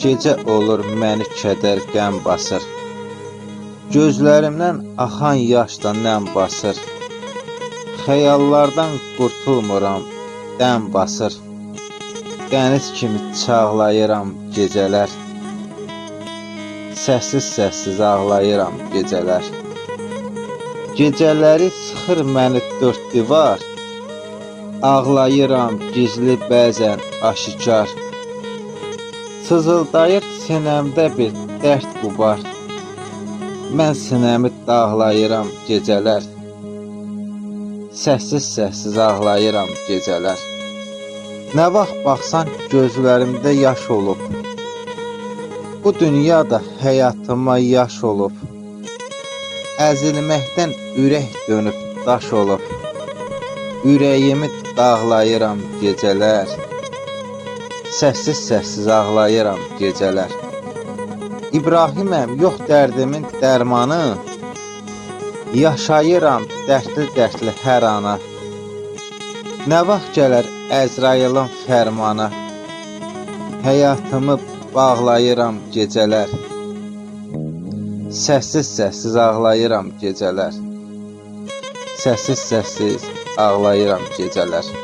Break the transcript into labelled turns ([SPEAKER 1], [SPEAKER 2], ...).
[SPEAKER 1] Gecə olur məni kədər qəm basır. Gözlərimdən axan yaşla nəm basır. Xəyallardan qurtulmuram, dəm basır. Dəniz kimi çağlayıram gecələr. Səssiz ağlayıram gecələr. Gecələri sıxır məni dörd divar. Ağlayıram gizli bəzən aşikar. Sızıldayır sinəmdə bir dərd qubar. Mən sinəmi dağlayıram gecələr. Səssiz ağlayıram gecələr. Nə vaxt baxsan gözlərimdə yaş olub. Bu dünyada həyatıma yaş olub. Əzilməkdən ürək dönüb daş olub. Ürəyimi dağlayıram gecələr. Səssiz ağlayıram gecələr. İbrahiməm, yox dərdimin dərmanı. Yaşayıram dərdli hər ana. Nə vaxt gələr Əzrailin fərmanı. Həyatımı bağlayıram gecələr. Səssiz ağlayıram gecələr. Səssiz ağlayıram gecələr.